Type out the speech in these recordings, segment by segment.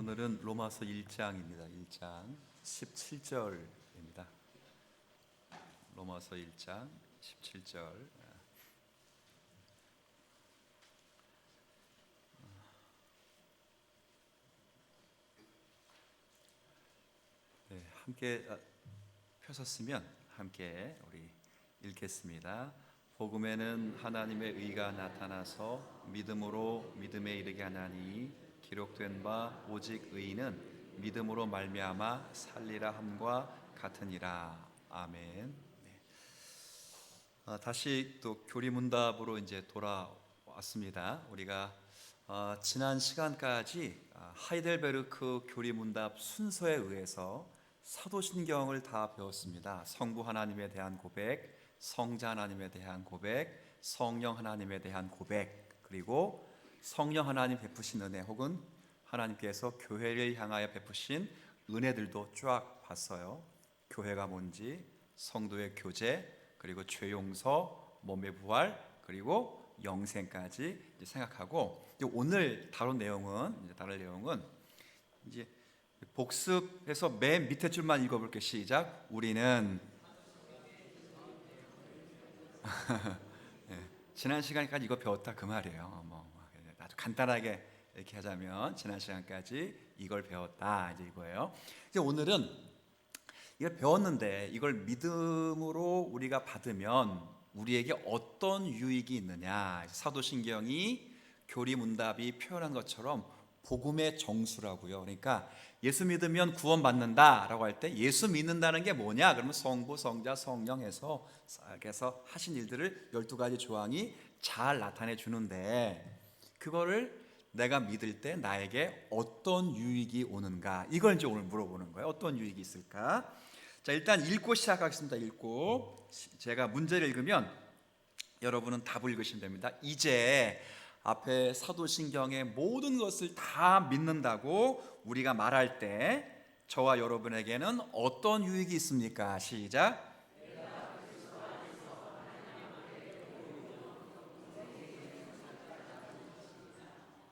오늘은 로마서 1장입니다. 1장 17절입니다. 로마서 1장 17절. 네, 함께 펴셨으면 함께 우리 읽겠습니다. 복음에는 하나님의 의가 나타나서 믿음으로 믿음에 이르게 하나니 기록된 바 오직 의인은 믿음으로 말미암아 살리라 함과 같으니라. 아멘. 네. 다시 또 교리문답으로 이제 돌아왔습니다. 우리가 지난 시간까지 하이델베르크 교리문답 순서에 의해서 사도신경을 다 배웠습니다. 성부 하나님에 대한 고백, 성자 하나님에 대한 고백, 성령 하나님에 대한 고백, 그리고 성령 하나님 베푸신 은혜 혹은 하나님께서 교회를 향하여 베푸신 은혜들도 쫙 봤어요. 교회가 뭔지, 성도의 교제, 그리고 죄 용서, 몸의 부활, 그리고 영생까지 생각하고, 오늘 다룰 내용은 이제 복습해서 맨 밑에 줄만 읽어볼게요. 시작. 우리는 네, 지난 시간까지 이거 배웠다 그 말이에요. 아주 간단하게 이렇게 하자면 지난 시간까지 이걸 배웠다 이제 이거예요. 이제 오늘은 이걸 배웠는데 이걸 믿음으로 우리가 받으면 우리에게 어떤 유익이 있느냐. 사도신경이 교리문답이 표현한 것처럼 복음의 정수라고요. 그러니까 예수 믿으면 구원받는다라고 할 때 예수 믿는다는 게 뭐냐? 그러면 성부, 성자, 성령에서 하신 일들을 12가지 조항이 잘 나타내 주는데, 그거를 내가 믿을 때 나에게 어떤 유익이 오는가? 이걸 이제 오늘 물어보는 거예요. 어떤 유익이 있을까? 자, 일단 읽고 시작하겠습니다. 읽고 제가 문제를 읽으면 여러분은 답을 읽으시면 됩니다. 이제 앞에 사도신경의 모든 것을 다 믿는다고 우리가 말할 때 저와 여러분에게는 어떤 유익이 있습니까? 시작.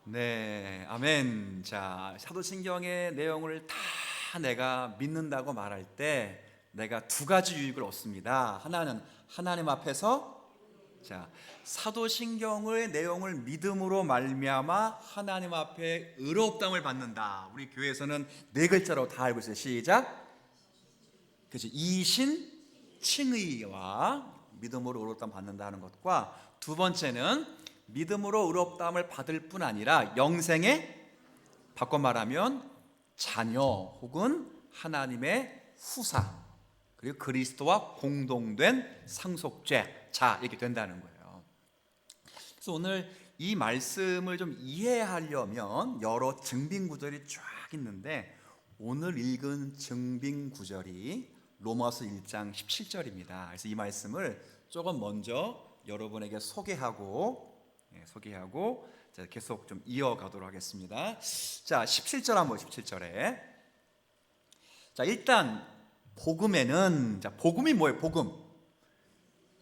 네, 아멘. 자, 사도신경의 내용을 다 내가 믿는다고 말할 때 내가 두 가지 유익을 얻습니다. 하나는 하나님 앞에서, 자, 사도신경의 내용을 믿음으로 말미암아 하나님 앞에 의롭다함을 받는다. 우리 교회에서는 네 글자로 다 알고 있어요. 시작. 그렇지. 이신 칭의와 믿음으로 의롭다함을 받는다는 것과, 두 번째는 믿음으로 의롭다함을 받을 뿐 아니라 영생의, 바꿔 말하면 자녀 혹은 하나님의 후사, 그리고 그리스도와 공동된 상속죄, 자, 이렇게 된다는 거예요. 그래서 오늘 이 말씀을 좀 이해하려면 여러 증빙 구절이 쫙 있는데, 오늘 읽은 증빙 구절이 로마서 1장 17절입니다. 그래서 이 말씀을 조금 먼저 여러분에게 소개하고 계속 좀 이어가도록 하겠습니다. 자, 17절 한번, 17절에 자, 일단 복음에는, 자, 복음이 뭐예요? 복음.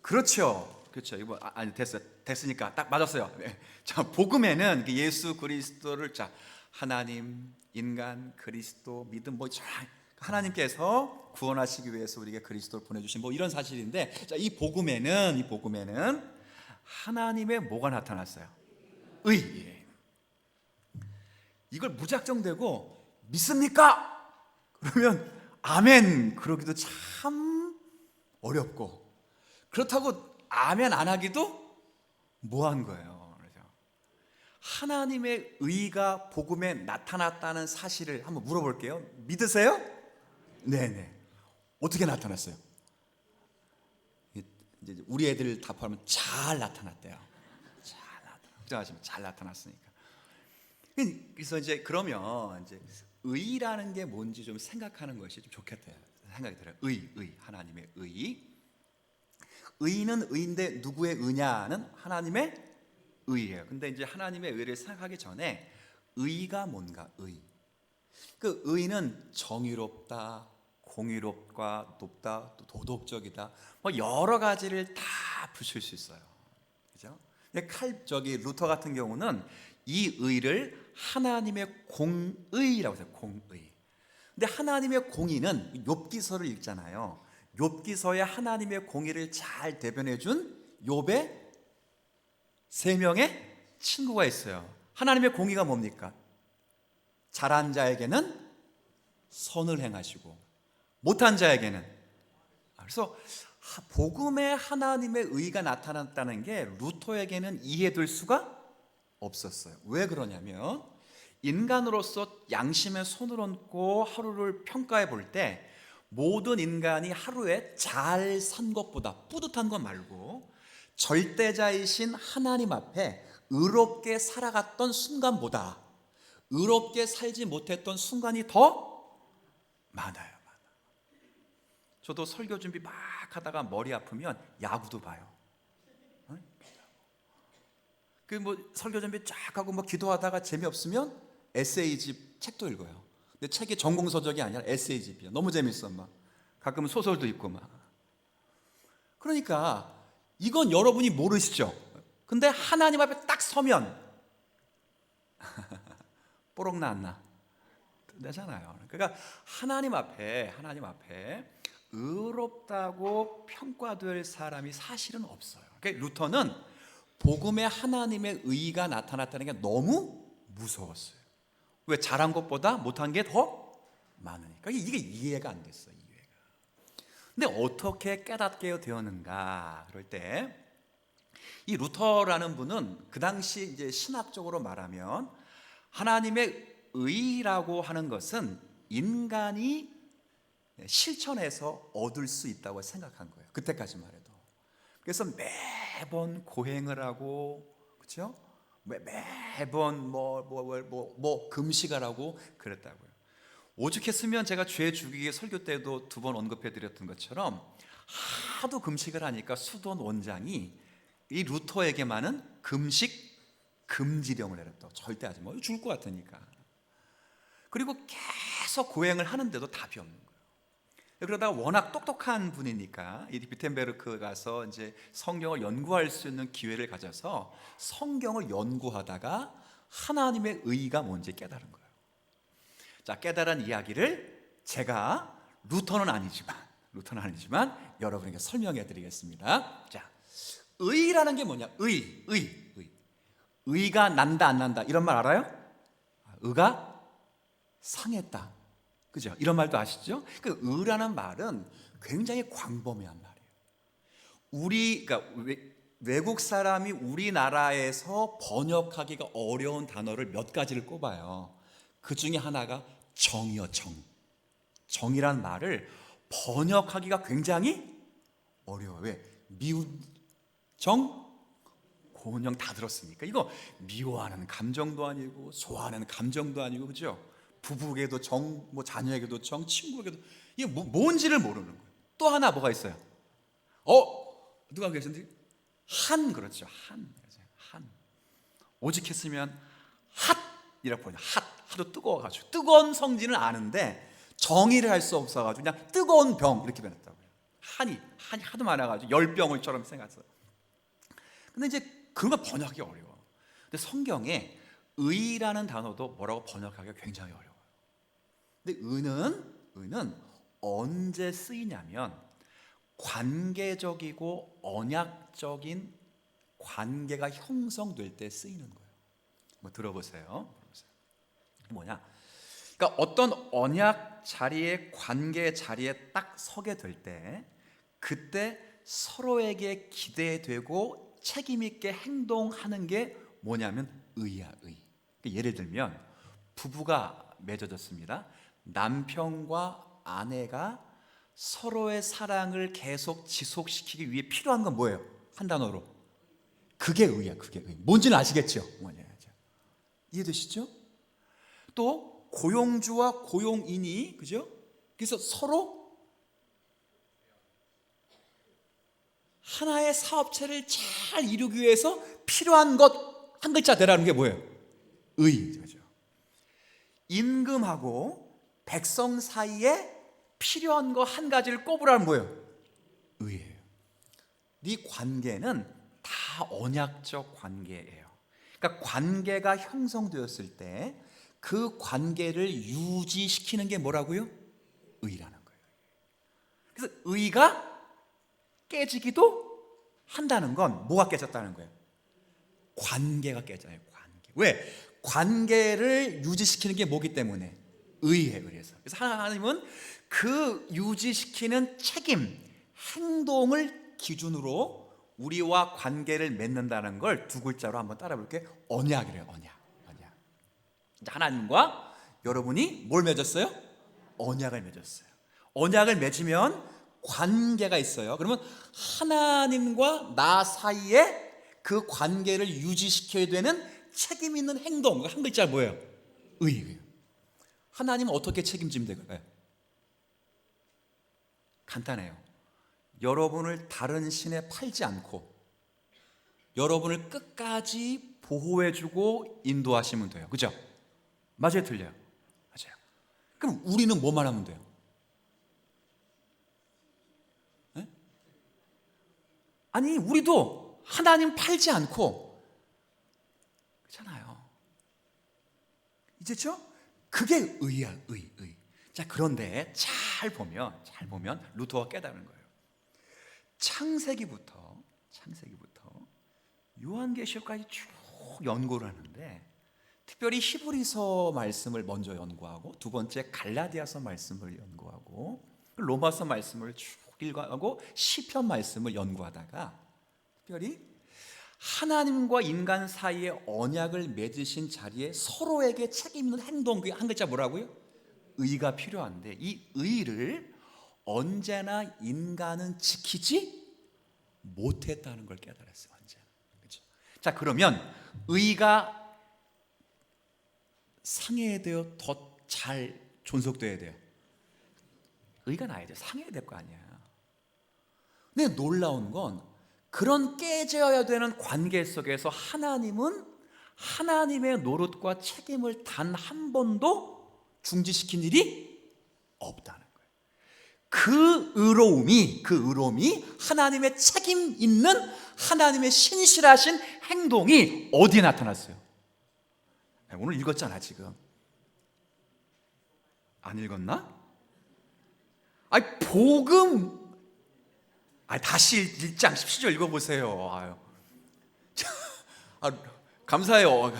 그렇죠. 이거 아니 됐으니까 딱 맞았어요. 네. 자, 복음에는 예수 그리스도를, 자, 하나님, 인간, 그리스도, 믿음, 하나님께서 구원하시기 위해서 우리에게 그리스도를 보내주신 이런 사실인데, 자, 이 복음에는 하나님의 뭐가 나타났어요? 의. 이걸 무작정되고 믿습니까? 그러면 아멘 그러기도 참 어렵고, 그렇다고 아멘 안 하기도 뭐한 거예요. 그래서 하나님의 의가 복음에 나타났다는 사실을 한번 물어볼게요. 믿으세요? 네네. 어떻게 나타났어요? 이제 우리 애들 답하면 잘 나타났대요. 잘 나타났으니까. 그래서 이제 그러면 이제 의라는 게 뭔지 좀 생각하는 것이 좀 좋겠대요. 생각이 들어요. 의, 하나님의 의. 의는 의인데 누구의 의냐는 하나님의 의예요. 근데 이제 하나님의 의를 생각하기 전에 의가 뭔가, 의. 그 의는 정의롭다, 공의롭다, 높다, 또 도덕적이다, 여러 가지를 다 붙일 수 있어요. 그죠? 루터 같은 경우는 이 의를 하나님의 공의라고 해요. 공의. 근데 하나님의 공의는 욥기서를 읽잖아요. 욥기서에 하나님의 공의를 잘 대변해 준 욥의 세 명의 친구가 있어요. 하나님의 공의가 뭡니까? 잘한 자에게는 선을 행하시고 못한 자에게는, 그래서 복음에 하나님의 의가 나타났다는 게 루터에게는 이해될 수가 없었어요. 왜 그러냐면 인간으로서 양심에 손을 얹고 하루를 평가해 볼 때 모든 인간이 하루에 잘 산 것보다, 뿌듯한 것 말고 절대자이신 하나님 앞에 의롭게 살아갔던 순간보다 의롭게 살지 못했던 순간이 더 많아요. 저도 설교 준비 막 하다가 머리 아프면 야구도 봐요. 그 뭐 설교 준비 쫙 하고 뭐 기도하다가 재미없으면 에세이집 책도 읽어요. 근데 책이 전공서적이 아니라 에세이집이야. 너무 재밌어. 막 가끔은 소설도 읽고 막. 그러니까 이건 여러분이 모르시죠. 근데 하나님 앞에 딱 서면 뽀록 나왔나? 되잖아요. 그러니까 하나님 앞에 의롭다고 평가될 사람이 사실은 없어요. 그러니까 루터는 복음에 하나님의 의가 나타났다는 게 너무 무서웠어요. 왜? 잘한 것보다 못한 게 더 많으니까. 이게 이해가 안 됐어요. 이해가. 근데 어떻게 깨닫게 되었는가? 그럴 때 이 루터라는 분은 그 당시 이제 신학적으로 말하면 하나님의 의라고 하는 것은 인간이 실천해서 얻을 수 있다고 생각한 거예요. 그때까지만 해도. 그래서 매번 고행을 하고, 그렇죠? 매번 금식을 하고 그랬다고요. 오죽했으면 제가 죄 죽이기 설교 때도 2번 언급해 드렸던 것처럼 하도 금식을 하니까 수도원 원장이 이 루터에게만은 금식 금지령을 내렸다. 절대 하지 마. 죽을 것 같으니까. 그리고 계속 고행을 하는데도 답이 없는 거예요. 그러다가 워낙 똑똑한 분이니까 이 비텐베르크 가서 이제 성경을 연구할 수 있는 기회를 가져서 성경을 연구하다가 하나님의 의가 뭔지 깨달은 거예요. 자, 깨달은 이야기를 제가 루터는 아니지만 여러분에게 설명해 드리겠습니다. 자, 의라는 게 뭐냐? 의가 난다 안 난다 이런 말 알아요? 의가 상했다, 그죠? 이런 말도 아시죠? 그 의라는 말은 굉장히 광범위한 말이에요. 그러니까 외국 사람이 우리나라에서 번역하기가 어려운 단어를 몇 가지를 꼽아요. 그 중에 하나가 정이요, 정. 정이란 말을 번역하기가 굉장히 어려워요. 왜? 미운 정, 고운 정 다 들었으니까. 이거 미워하는 감정도 아니고 좋아하는 감정도 아니고, 그죠? 부부에게도 정, 뭐 자녀에게도 정, 친구에게도. 이게 뭔지를 모르는 거예요. 또 하나 뭐가 있어요? 누가 계신지? 그렇죠. 한. 오직했으면 핫이라고 보냐. 하도 뜨거워가지고 뜨거운 성질은 아는데 정의를 할 수 없어가지고 그냥 뜨거운 병 이렇게 변했다고요. 한이 하도 많아가지고 열병을처럼 생겼어요. 근데 이제 그런 거 번역하기 어려워. 근데 성경에 의라는 단어도 뭐라고 번역하기가 굉장히 어려워요. 근데 의는 언제 쓰이냐면 관계적이고 언약적인 관계가 형성될 때 쓰이는 거예요. 한번 들어보세요. 뭐냐? 그러니까 어떤 언약 자리에, 관계 자리에 딱 서게 될 때 그때 서로에게 기대되고 책임 있게 행동하는 게 뭐냐면 의야, 의. 그러니까 예를 들면 부부가 맺어졌습니다. 남편과 아내가 서로의 사랑을 계속 지속시키기 위해 필요한 건 뭐예요? 한 단어로 그게 의야, 그게 의. 뭔지는 아시겠죠? 이해되시죠? 또 고용주와 고용인이, 그죠? 그래서 서로 하나의 사업체를 잘 이루기 위해서 필요한 것 한 글자 대라는 게 뭐예요? 의. 그죠? 임금하고 백성 사이에 필요한 거 한 가지를 꼽으라는 뭐예요? 의예요. 이 관계는 다 언약적 관계예요. 그러니까 관계가 형성되었을 때 그 관계를 유지시키는 게 뭐라고요? 의라는 거예요. 그래서 의가 깨지기도 한다는 건 뭐가 깨졌다는 거예요? 관계가 깨져요. 관계. 왜? 관계를 유지시키는 게 뭐기 때문에? 의예요. 그래서 하나님은 그 유지시키는 책임, 행동을 기준으로 우리와 관계를 맺는다는 걸 두 글자로 한번 따라 볼게요. 언약이래요. 언약. 하나님과 여러분이 뭘 맺었어요? 언약을 맺었어요. 언약을 맺으면 관계가 있어요. 그러면 하나님과 나 사이에 그 관계를 유지시켜야 되는 책임 있는 행동, 한 글자 뭐예요? 의예요. 하나님은 어떻게 책임지면 될까요? 간단해요. 여러분을 다른 신에 팔지 않고 여러분을 끝까지 보호해주고 인도하시면 돼요. 그죠? 맞아요, 틀려요? 맞아요. 그럼 우리는 뭐만 하면 돼요? 네? 아니, 우리도 하나님 팔지 않고 그렇잖아요. 이제죠? 그게 의야, 의. 자, 그런데 잘 보면 루터가 깨달은 거예요. 창세기부터 요한계시록까지 쭉 연구를 하는데, 특별히 히브리서 말씀을 먼저 연구하고 두 번째 갈라디아서 말씀을 연구하고 로마서 말씀을 쭉 읽어가고 시편 말씀을 연구하다가 특별히 하나님과 인간 사이에 언약을 맺으신 자리에 서로에게 책임 있는 행동, 그게 한 글자 뭐라고요? 의가 필요한데 이 의를 언제나 인간은 지키지 못했다는 걸 깨달았어요. 언제나. 그렇죠? 자, 그러면 의가 상해야 돼요? 더 잘 존속돼야 돼요? 의가 나야 돼요. 상해야 될 거 아니야. 근데 놀라운 건 그런 깨져야 되는 관계 속에서 하나님은 하나님의 노릇과 책임을 단 한 번도 중지시킨 일이 없다는 거예요. 그 의로움이 하나님의 책임 있는 하나님의 신실하신 행동이 어디에 나타났어요? 오늘 읽었잖아. 지금 안 읽었나? 아니, 복음, 다시 1장 17절 읽어보세요. 감사해요.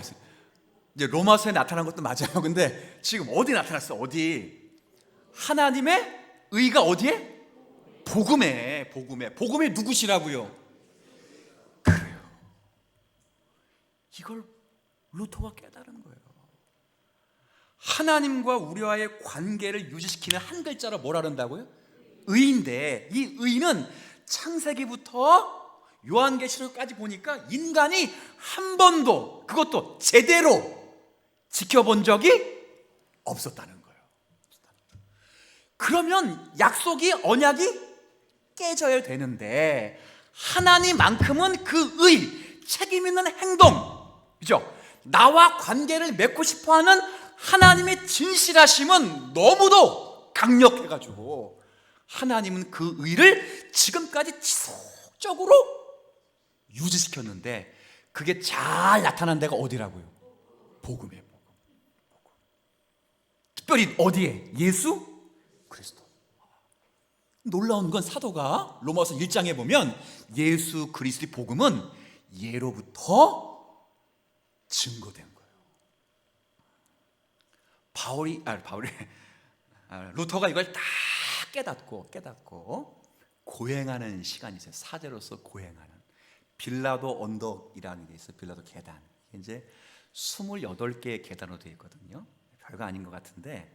이제 로마서에 나타난 것도 맞아요. 근데 지금 어디 나타났어? 어디? 하나님의 의가 어디에? 복음에 누구시라고요? 그래요. 이걸 루터가 깨달은 거예요. 하나님과 우리와의 관계를 유지시키는 한 글자로 뭐라 그런다고요? 의인데, 이 의는 창세기부터 요한계시록까지 보니까 인간이 한 번도 그것도 제대로 지켜본 적이 없었다는 거예요. 그러면 약속이, 언약이 깨져야 되는데 하나님만큼은 그 의, 책임 있는 행동, 그죠? 나와 관계를 맺고 싶어하는 하나님의 진실하심은 너무도 강력해가지고 하나님은 그 의를 지금까지 지속적으로 유지시켰는데 그게 잘 나타난 데가 어디라고요? 복음이에요. 복음. 특별히 어디에? 예수 그리스도. 놀라운 건 사도가 로마서 1장에 보면 예수 그리스도의 복음은 예로부터 증거된 거예요. 루터가 이걸 다 깨닫고 고행하는 시간이 있어요. 사제로서 고행하는 빌라도 언덕이라는 게 있어요. 빌라도 계단. 이제 28개의 계단으로 되어 있거든요. 별거 아닌 것 같은데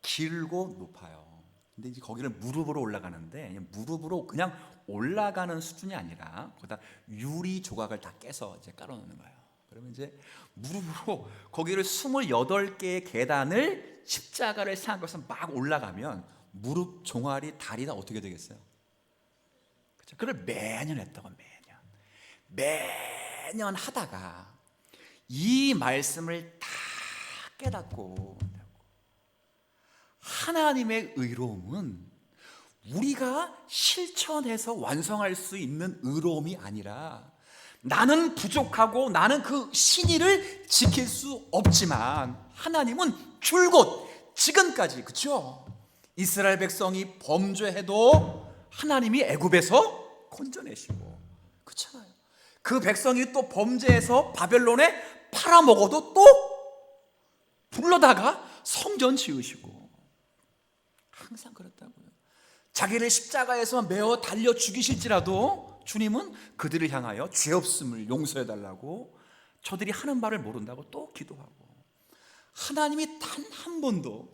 길고 높아요. 근데 이제 거기를 무릎으로 올라가는데 무릎으로 그냥 올라가는 수준이 아니라 거기다 유리 조각을 다 깨서 이제 깔아놓는 거예요. 그러면 이제 무릎으로 거기를 28개의 계단을 십자가를 생각해서 막 올라가면 무릎, 종아리, 다리가 어떻게 되겠어요? 그렇죠? 그걸 매년 했다고. 매년 하다가 이 말씀을 다 깨닫고 하나님의 의로움은 우리가 실천해서 완성할 수 있는 의로움이 아니라 나는 부족하고 나는 그 신의를 지킬 수 없지만 하나님은 줄곧 지금까지, 그렇죠? 이스라엘 백성이 범죄해도 하나님이 애굽에서 건져내시고, 그렇잖아요. 그 백성이 또 범죄해서 바벨론에 팔아먹어도 또 불러다가 성전 지으시고, 항상 그렇다고요. 자기를 십자가에서 매어 달려 죽이실지라도 주님은 그들을 향하여 죄 없음을 용서해달라고, 저들이 하는 바를 모른다고 또 기도하고, 하나님이 단 한 번도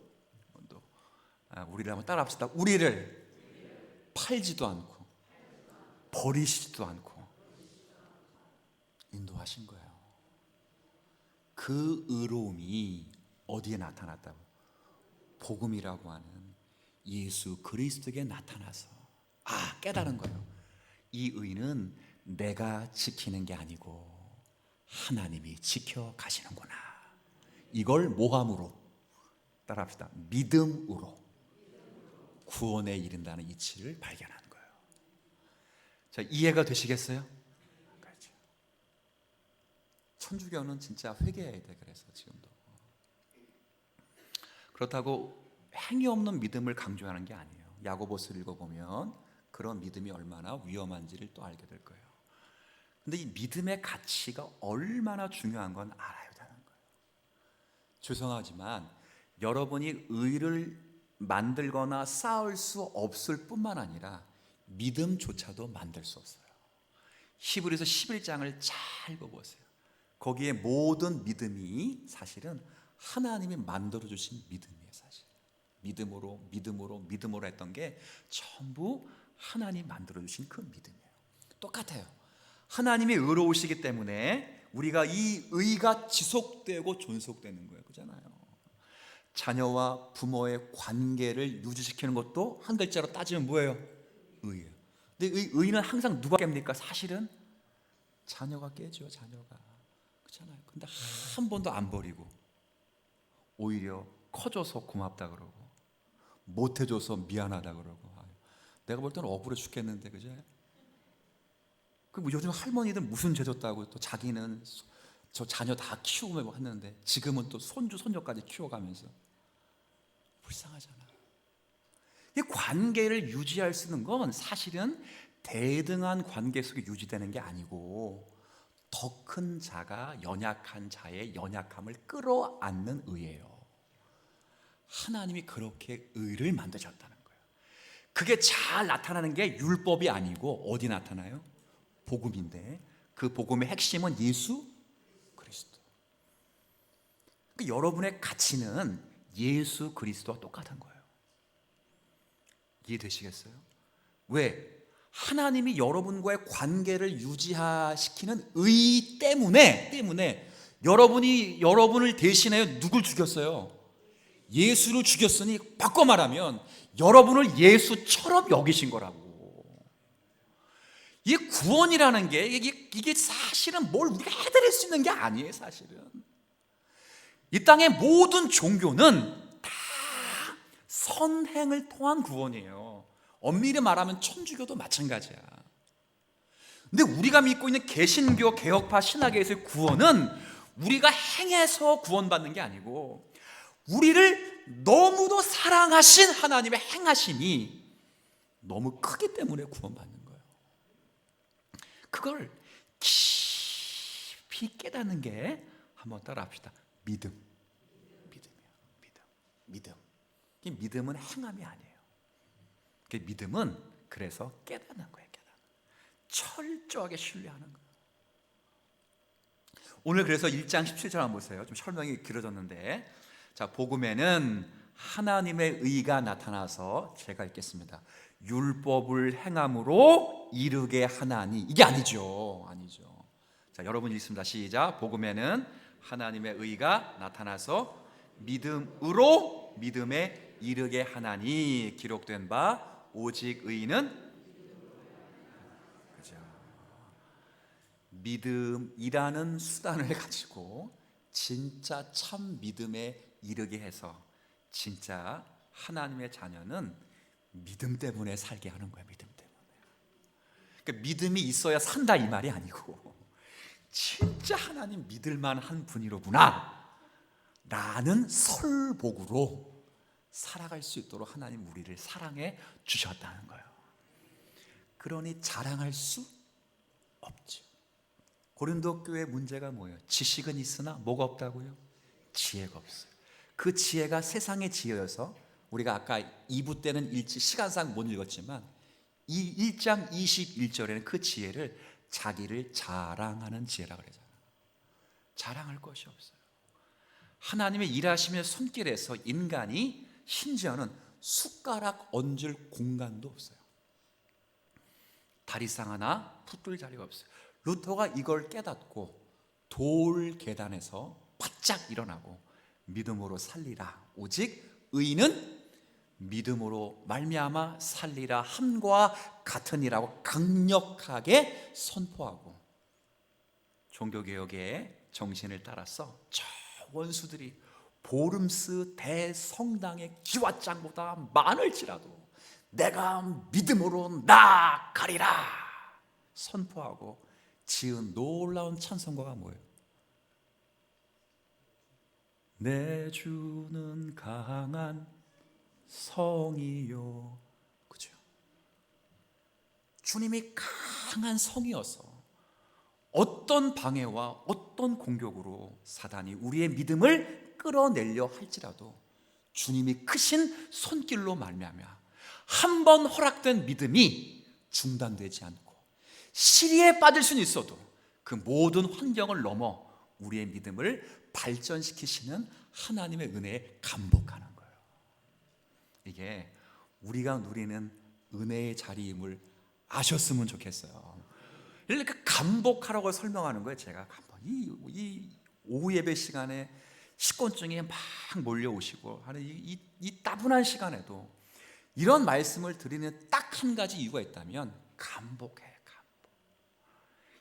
우리를 한번 따라합시다. 우리를 팔지도 않고 버리시지도 않고 인도하신 거예요. 그 의로움이 어디에 나타났다고? 복음이라고 하는 예수 그리스도에게 나타나서 깨달은 거예요. 이 의는 내가 지키는 게 아니고 하나님이 지켜가시는구나. 이걸 모함으로, 따라합시다. 믿음으로 구원에 이른다는 이치를 발견하는 거예요. 자, 이해가 되시겠어요? 그렇죠. 천주교는 진짜 회개해야 돼. 그래서 지금도 그렇다고 행위 없는 믿음을 강조하는 게 아니에요. 야고보서를 읽어보면 그런 믿음이 얼마나 위험한지를 또 알게 될 거예요. 근데 이 믿음의 가치가 얼마나 중요한 건 알아야 되는 거예요. 죄송하지만 여러분이 의를 만들거나 쌓을 수 없을 뿐만 아니라 믿음조차도 만들 수 없어요. 히브리서 11장을 잘 읽어보세요. 거기에 모든 믿음이 사실은 하나님이 만들어주신 믿음이에요. 사실 믿음으로 했던 게 전부 하나님이 만들어주신 그 믿음이에요. 똑같아요. 하나님이 의로우시기 때문에 우리가 이 의가 지속되고 존속되는 거예요. 그렇잖아요. 자녀와 부모의 관계를 유지시키는 것도 한 글자로 따지면 뭐예요? 의예요. 근데 의는 항상 누가 깹니까? 사실은 자녀가 깨죠. 자녀가. 그렇잖아요. 근데 한 번도 안 버리고 오히려 커져서 고맙다 그러고 못해줘서 미안하다 그러고. 내가 볼 때는 억울해 죽겠는데, 그죠? 그 요즘 할머니들 무슨 죄 졌다고 또 자기는 저 자녀 다 키우고 했는데 지금은 또 손주 손녀까지 키워가면서 불쌍하잖아. 이 관계를 유지할 수 있는 건 사실은 대등한 관계 속에 유지되는 게 아니고 더 큰 자가 연약한 자의 연약함을 끌어안는 의예요. 하나님이 그렇게 의를 만드셨다는 거예요. 그게 잘 나타나는 게 율법이 아니고 어디 나타나요? 복음인데 그 복음의 핵심은 예수 그리스도. 그러니까 여러분의 가치는 예수 그리스도와 똑같은 거예요. 이해되시겠어요? 왜? 하나님이 여러분과의 관계를 유지시키는 의 때문에 여러분이 여러분을 대신하여 누굴 죽였어요? 예수를 죽였으니 바꿔 말하면 여러분을 예수처럼 여기신 거라고. 이 구원이라는 게 이게 사실은 뭘 우리가 해드릴 수 있는 게 아니에요. 사실은 이 땅의 모든 종교는 다 선행을 통한 구원이에요. 엄밀히 말하면 천주교도 마찬가지야. 근데 우리가 믿고 있는 개신교 개혁파 신학에서의 구원은 우리가 행해서 구원받는 게 아니고 우리를 너무도 사랑하신 하나님의 행하심이 너무 크기 때문에 구원받는 거예요. 그걸 깊이 깨닫는 게 한번 따라합시다. 믿음이에요. 믿음. 믿음은 행함이 아니에요. 믿음은 그래서 깨닫는 거예요. 철저하게 신뢰하는 거예요. 오늘 그래서 1장 17절 한번 보세요. 좀 설명이 길어졌는데, 자, 복음에는 하나님의 의가 나타나서, 제가 읽겠습니다. 율법을 행함으로 이르게 하나니. 이게 아니죠. 자, 여러분 읽습니다. 시작. 복음에는 하나님의 의가 나타나서 믿음으로 믿음에 이르게 하나니. 기록된 바 오직 의인은, 그죠? 믿음이라는 수단을 가지고 진짜 참 믿음에 이르게 해서 진짜 하나님의 자녀는 믿음 때문에 살게 하는 거예요. 믿음 때문에. 그러니까 믿음이 있어야 산다 이 말이 아니고 진짜 하나님 믿을 만한 분이로구나 라는 설복으로 살아갈 수 있도록 하나님 우리를 사랑해 주셨다는 거예요. 그러니 자랑할 수 없죠. 고린도 교회 문제가 뭐예요? 지식은 있으나 뭐가 없다고요? 지혜가 없어요. 그 지혜가 세상의 지혜여서 우리가 아까 2부 때는 시간상 못 읽었지만 이 1장 21절에는 그 지혜를 자기를 자랑하는 지혜라고 그러잖아요. 자랑할 것이 없어요. 하나님의 일하시며 손길에서 인간이 심지어는 숟가락 얹을 공간도 없어요. 다리상 하나 붙들 자리가 없어요. 루터가 이걸 깨닫고 돌 계단에서 바짝 일어나고 믿음으로 살리라. 오직 의인은 믿음으로 말미암아 살리라 함과 같으니라고 강력하게 선포하고 종교개혁의 정신을 따라서 저 원수들이 보름스 대성당의 기와장보다 많을지라도 내가 믿음으로 나아가리라 선포하고 지은 놀라운 찬송가가 뭐예요? 내 주는 강한 성이요. 그죠? 주님이 강한 성이어서 어떤 방해와 어떤 공격으로 사단이 우리의 믿음을 끌어내려 할지라도 주님이 크신 손길로 말미암아 한 번 허락된 믿음이 중단되지 않고 시리에 빠질 수는 있어도 그 모든 환경을 넘어 우리의 믿음을 발전시키시는 하나님의 은혜에 감복하는 거예요. 이게 우리가 누리는 은혜의 자리임을 아셨으면 좋겠어요. 그러니까 감복하라고 설명하는 거예요. 제가 이 오후 예배 시간에 식곤증이 막 몰려오시고 하는 이 따분한 시간에도 이런 말씀을 드리는 딱 한 가지 이유가 있다면 감복해.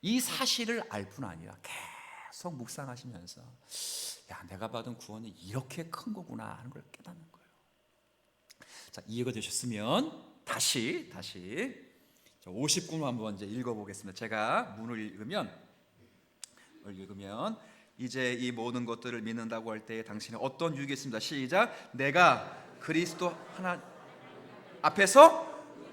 이 사실을 알 뿐 아니라 계속 묵상하시면서 야, 내가 받은 구원이 이렇게 큰 거구나 하는 걸 깨닫는 거예요. 자, 이해가 되셨으면 다시 50분 한번 이제 읽어보겠습니다. 제가 문을 읽으면 이제 이 모든 것들을 믿는다고 할 때 당신은 어떤 유익이 있습니다. 시작. 내가 그리스도 하나 앞에서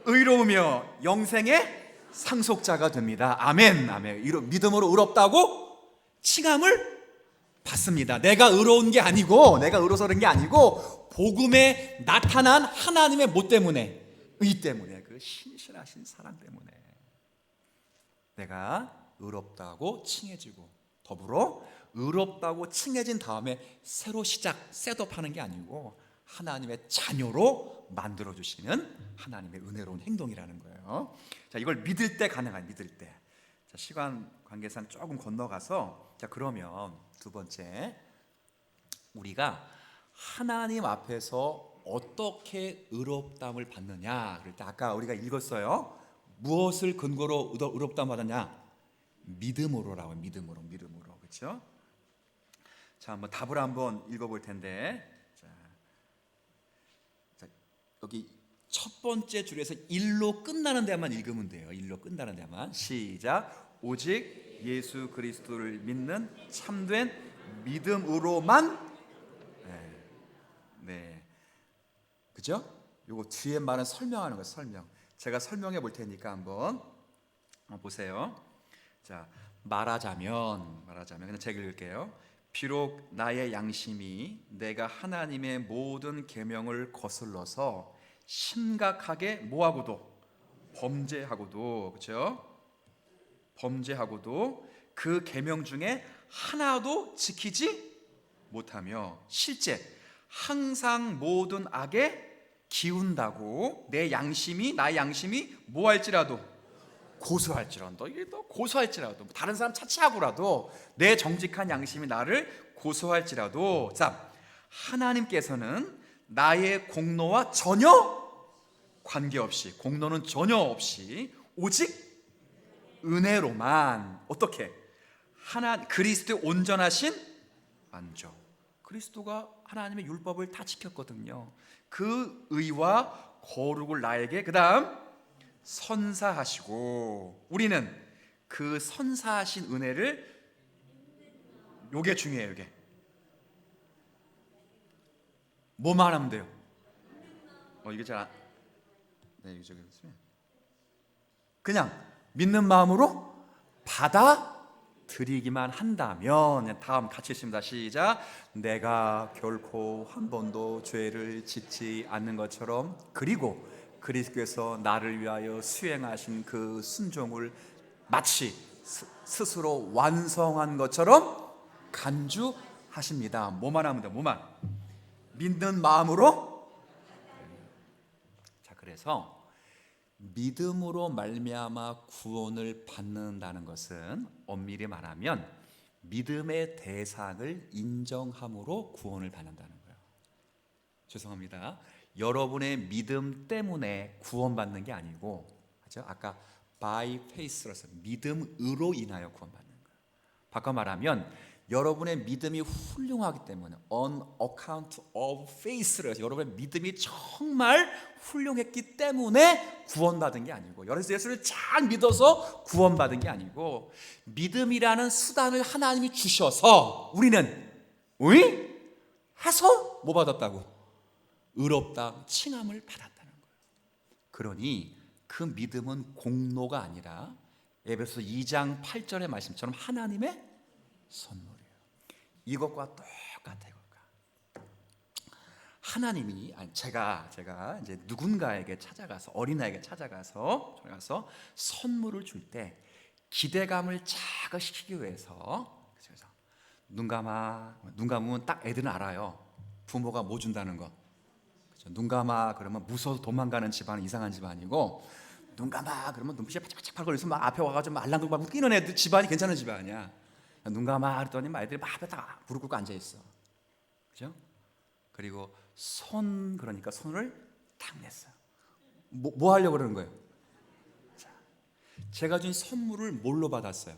의로우며 영생의 상속자가 됩니다. 아멘. 아멘. 믿음으로 의롭다고 칭함을 받습니다. 내가 의로운 게 아니고 내가 의로워서 그런 게 아니고 복음에 나타난 하나님의 뭐 때문에? 의 때문에, 그 신실하신 사랑 때문에 내가 의롭다고 칭해지고 더불어 의롭다고 칭해진 다음에 새로 셋업하는 게 아니고 하나님의 자녀로 만들어주시는 하나님의 은혜로운 행동이라는 거예요. 자, 이걸 믿을 때 가능한 믿을 때. 자, 시간 관계상 조금 건너가서 자, 그러면 두 번째 우리가 하나님 앞에서 어떻게 의롭다함을 받느냐 그럴 때 아까 우리가 읽었어요. 무엇을 근거로 의롭다함 받았냐? 믿음으로라고. 믿음으로 그렇죠? 자, 한번 답을 한번 읽어볼 텐데 자, 여기 첫 번째 줄에서 일로 끝나는 데만 읽으면 돼요. 일로 끝나는 데만. 시작. 오직 예수 그리스도를 믿는 참된 믿음으로만. 네. 그죠? 요거 뒤에 말은 설명하는 거예요. 설명. 제가 설명해 볼 테니까 한번 보세요. 자, 말하자면 그냥 제가 읽을게요. 비록 나의 양심이 내가 하나님의 모든 계명을 거슬러서 심각하게 뭐하고도 범죄하고도 그렇죠? 범죄하고도 그 계명 중에 하나도 지키지 못하며 실제 항상 모든 악에 기운다고 나의 양심이 뭐할지라도 고소할지라도 이게 또 고소할지라도 다른 사람 차치하고라도 내 정직한 양심이 나를 고소할지라도 자, 하나님께서는 나의 공로와 전혀 관계없이 공로는 전혀 없이 오직 은혜로만 어떻게 그리스도의 온전하신 만족 그리스도가 하나님의 율법을 다 지켰거든요. 그 의와 거룩을 나에게 그 다음 선사하시고 우리는 그 선사하신 은혜를 요게 중요해요. 요게 뭐만 하면 돼요? 이게 잘 안... 네, 이거 저기 그냥 믿는 마음으로 받아들이기만 한다면, 다음 같이 읽습니다. 시작. 내가 결코 한 번도 죄를 짓지 않는 것처럼, 그리고 그리스도께서 나를 위하여 수행하신 그 순종을 마치 스스로 완성한 것처럼 간주하십니다. 뭐만 하면 돼? 뭐만? 믿는 마음으로. 자, 그래서 믿음으로 말미암아 구원을 받는다는 것은 엄밀히 말하면 믿음의 대상을 인정함으로 구원을 받는다는 거예요. 죄송합니다. 여러분의 믿음 때문에 구원받는 게 아니고, 그렇죠? 아까 by faith라서 믿음으로 인하여 구원받는 거예요. 바꿔 말하면 여러분의 믿음이 훌륭하기 때문에, on account of faith를 해서 여러분의 믿음이 정말 훌륭했기 때문에 구원받은 게 아니고, 여러분 예수를 잘 믿어서 구원받은 게 아니고, 믿음이라는 수단을 하나님이 주셔서 우리는 해서 뭐 받았다고? 의롭다 칭함을 받았다는 거예요. 그러니 그 믿음은 공로가 아니라 에베소 2장 8절의 말씀처럼 하나님의 선물이에요. 이것과 똑같아요. 하나님이, 제가 이제 누군가에게 찾아가서, 어린아이에게 찾아가서 선물을 줄 때 기대감을 자극시키기 위해서, 그래서 눈 감으면 딱 애들은 알아요. 부모가 뭐 준다는 거. 그렇죠? 눈 감아 그러면 무서워서 도망가는 집안은 이상한 집안이고, 눈 감아 그러면 눈빛이 바짝바짝 거려서 막 앞에 와가지고 막 알랑들고 뛰는 애들 집안이 괜찮은 집안이야. 눈 감아 그랬더니 애들이 막 앞에 딱 무릎 꿇고 앉아 있어. 그죠? 그리고 그러니까 손을 탁 냈어요. 뭐 하려고 그러는 거예요? 자, 제가 준 선물을 뭘로 받았어요?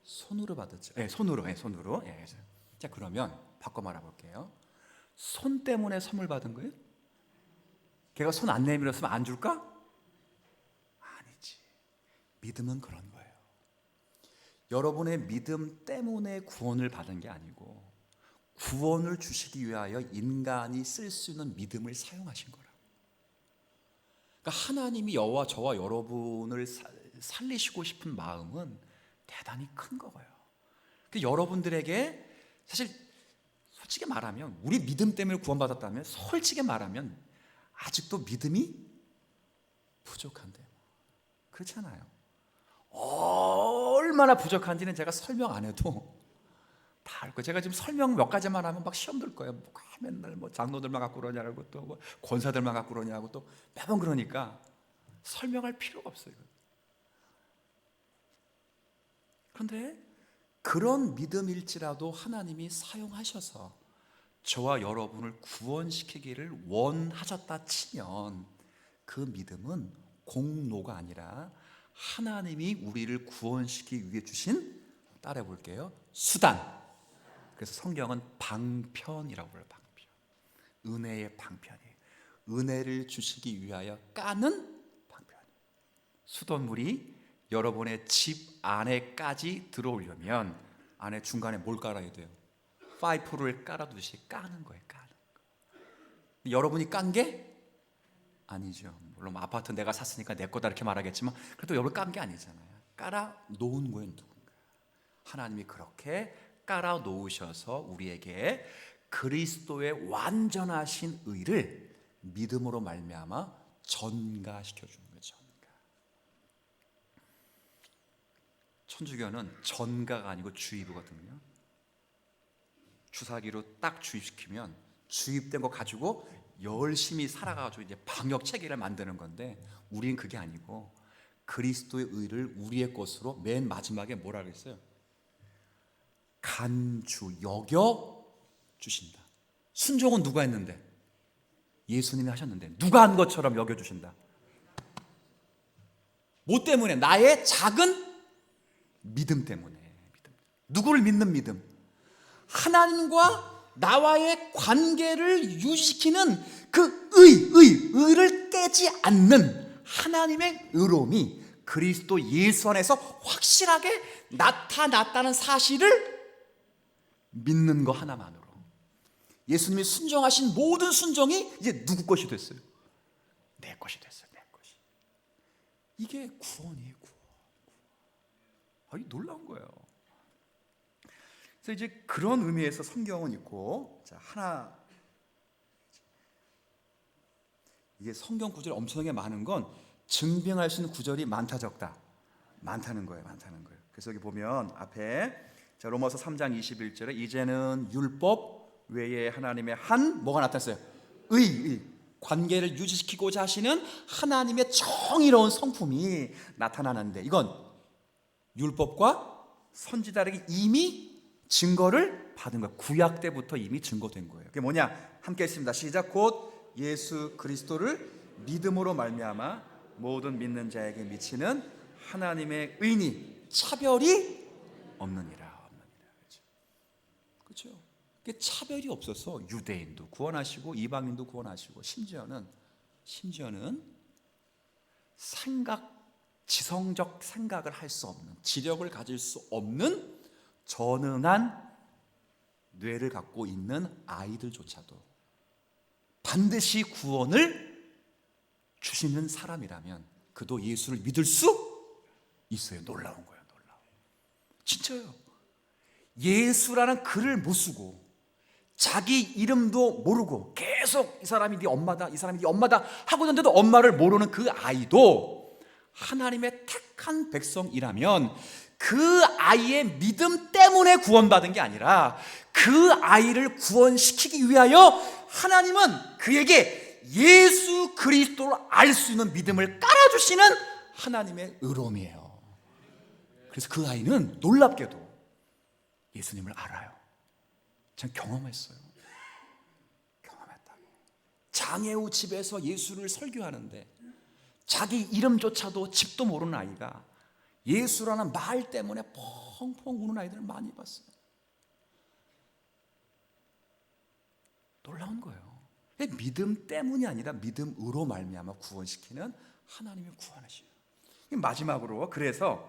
손으로 받았죠. 손으로. 자, 그러면 바꿔 말해볼게요. 손 때문에 선물 받은 거예요? 걔가 손 안 내밀었으면 안 줄까? 아니지. 믿음은 그런 거예요. 여러분의 믿음 때문에 구원을 받은 게 아니고, 구원을 주시기 위하여 인간이 쓸 수 있는 믿음을 사용하신 거라. 그러니까 하나님이 저와 여러분을 살리시고 싶은 마음은 대단히 큰 거예요. 그러니까 여러분들에게 사실 솔직히 말하면, 우리 믿음 때문에 구원받았다면 솔직히 말하면 아직도 믿음이 부족한데요. 그렇잖아요. 얼마나 부족한지는 제가 설명 안 해도 다 알 거예요. 제가 지금 설명 몇 가지만 하면 막 시험 들 거예요. 맨날 장로들만 갖고 그러냐고, 또 권사들만 갖고 그러냐고, 또 매번 그러니까 설명할 필요가 없어요. 그런데 그런 믿음일지라도 하나님이 사용하셔서 저와 여러분을 구원시키기를 원하셨다 치면, 그 믿음은 공로가 아니라 하나님이 우리를 구원시키기 위해 주신, 따라해 볼게요, 수단. 그래서 성경은 방편이라고 불러요. 방편. 은혜의 방편이에요. 은혜를 주시기 위하여 까는 방편. 수돗물이 여러분의 집 안에까지 들어오려면 안에 중간에 뭘 깔아야 돼요? 파이프를 깔아두듯이 까는 거예요. 까는 거. 여러분이 깐 게 아니죠. 물론 아파트 내가 샀으니까 내 거다 이렇게 말하겠지만, 그래도 여러분 깐 게 아니잖아요. 깔아 놓은 거예요. 누군가. 하나님이 그렇게 깔아 놓으셔서 우리에게 그리스도의 완전하신 의를 믿음으로 말미암아 전가시켜 주는 거예요. 전가. 천주교는 전가가 아니고 주입이거든요. 주사기로 딱 주입시키면 주입된 거 가지고 열심히 살아가지고 이제 방역 체계를 만드는 건데, 우리는 그게 아니고 그리스도의 의를 우리의 것으로 맨 마지막에 뭐라 그랬어요? 간주 여겨 주신다. 순종은 누가 했는데? 예수님이 하셨는데 누가 한 것처럼 여겨 주신다. 뭐 때문에? 나의 작은 믿음 때문에. 누구를 믿는 믿음? 하나님과 나와의 관계를 유지시키는 그 의를 떼지 않는 하나님의 의로움이 그리스도 예수 안에서 확실하게 나타났다는 사실을 믿는 거 하나만으로 예수님이 순종하신 모든 순종이 이제 누구 것이 됐어요? 내 것이 됐어요. 내 것이. 이게 구원이에요. 구원. 이 놀라운 거예요. 그래서 이제 그런 의미에서 성경은 있고, 자, 하나, 이게 성경 구절이 엄청나게 많은 건 증빙할 수 있는 구절이 많다 적다? 많다는 거예요. 많다는 거예요. 그래서 여기 보면 앞에, 자, 로마서 3장 21절에 이제는 율법 외에 하나님의 한 뭐가 나타났어요? 의. 관계를 유지시키고자 하시는 하나님의 정의로운 성품이 나타나는데, 이건 율법과 선지자에게 이미 증거를 받은 거예요. 구약 때부터 이미 증거된 거예요. 그게 뭐냐? 함께 했습니다. 시작. 곧 예수 그리스도를 믿음으로 말미암아 모든 믿는 자에게 미치는 하나님의 의니 차별이 없느니라. 그렇죠? 차별이 없어서 유대인도 구원하시고 이방인도 구원하시고 심지어는 지성적 생각을 할 수 없는, 지력을 가질 수 없는 전능한 뇌를 갖고 있는 아이들조차도 반드시 구원을 주시는 사람이라면 그도 예수를 믿을 수 있어요. 놀라운 거예요. 놀라워. 진짜요. 예수라는 글을 못 쓰고 자기 이름도 모르고 계속 이 사람이 네 엄마다, 이 사람이 네 엄마다 하고 있는데도 엄마를 모르는 그 아이도 하나님의 택한 백성이라면 그 아이의 믿음 때문에 구원받은 게 아니라 그 아이를 구원시키기 위하여 하나님은 그에게 예수 그리스도를 알 수 있는 믿음을 깔아주시는 하나님의 의로움이에요. 그래서 그 아이는 놀랍게도 예수님을 알아요. 전 경험했어요. 경험했다고. 장애우 집에서 예수를 설교하는데 자기 이름조차도 집도 모르는 아이가 예수라는 말 때문에 펑펑 우는 아이들을 많이 봤어요. 놀라운 거예요. 믿음 때문이 아니라 믿음으로 말미암아 구원시키는 하나님의 구원하시요. 마지막으로 그래서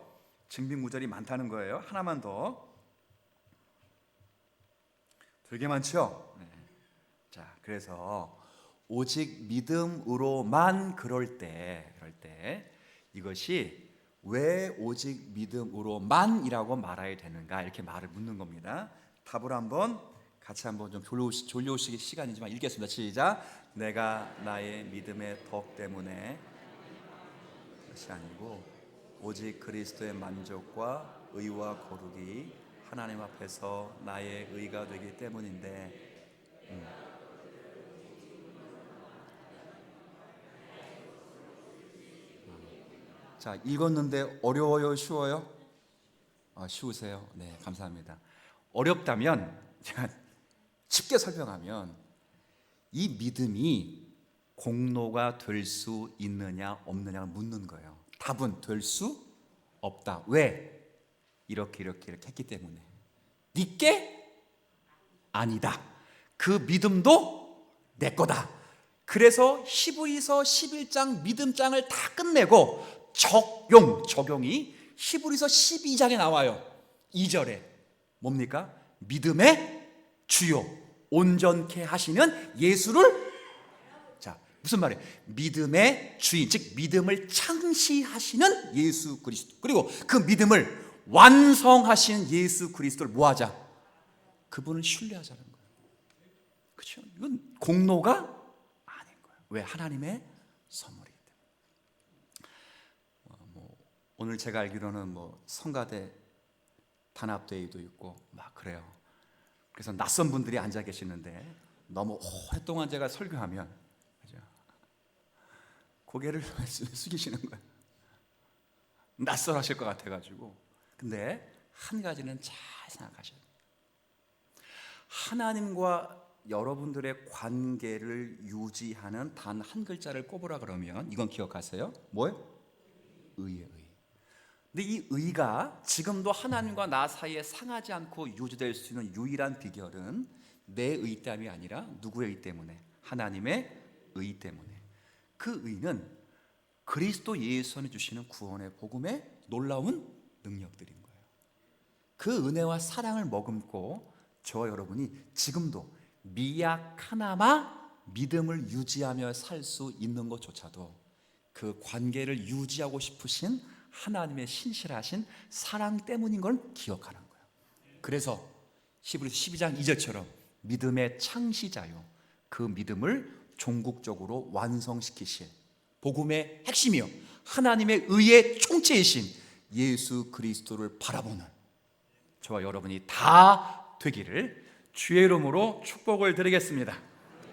증빙구절이 많다는 거예요. 하나만 더. 되게 많죠? 네. 자, 그래서 오직 믿음으로만 그럴 때 이것이 왜 오직 믿음으로만이라고 말해야 되는가 이렇게 말을 묻는 겁니다. 답을 한번 같이 한번 좀 졸려오시기 시간이지만 읽겠습니다. 시작. 내가 나의 믿음의 덕 때문에 것이 아니고 오직 그리스도의 만족과 의와 거룩이 하나님 앞에서 나의 의가 되기 때문인데 자, 읽었는데 어려워요? 쉬워요? 쉬우세요? 네, 감사합니다. 어렵다면 제가 쉽게 설명하면 이 믿음이 공로가 될 수 있느냐 없느냐를 묻는 거예요. 답은 될 수 없다. 왜? 이렇게 했기 때문에. 네게 아니다. 그 믿음도 내 거다. 그래서 히브리서 11장 믿음장을 다 끝내고 적용이 히브리서 12장에 나와요. 2절에 뭡니까? 믿음의 주요 온전케 하시는 예수를, 자, 무슨 말이에요? 믿음의 주인, 즉 믿음을 창시하시는 예수 그리스도, 그리고 그 믿음을 완성하신 예수 그리스도를 뭐하자? 그분을 신뢰하자는 거예요. 그렇죠? 이건 공로가 아닌 거예요. 왜? 하나님의 선물이기 때문에. 오늘 제가 알기로는 성가대 단합대회도 있고 막 그래요. 그래서 낯선 분들이 앉아 계시는데 너무 오랫동안 제가 설교하면 그죠? 고개를 숙이시는 거예요. 낯설하실 것 같아가지고. 근데 한 가지는 잘 생각하셔야 돼요. 하나님과 여러분들의 관계를 유지하는 단 한 글자를 꼽으라 그러면 이건 기억하세요? 뭐예요? 의예요. 의. 근데 이 의가 지금도 하나님과 나 사이에 상하지 않고 유지될 수 있는 유일한 비결은 내 의담이 아니라 누구의 의 때문에? 하나님의 의 때문에. 그 의는 그리스도 예수 안에 주시는 구원의 복음의 놀라운 능력들인 거예요. 그 은혜와 사랑을 머금고 저와 여러분이 지금도 미약하나마 믿음을 유지하며 살 수 있는 것조차도 그 관계를 유지하고 싶으신 하나님의 신실하신 사랑 때문인 걸 기억하는 거예요. 그래서 히브리서 12장 2절처럼 믿음의 창시자요 그 믿음을 종국적으로 완성시키실 복음의 핵심이요 하나님의 의의 총체이신 예수 그리스도를 바라보는 저와 여러분이 다 되기를 주의 이름으로 축복을 드리겠습니다.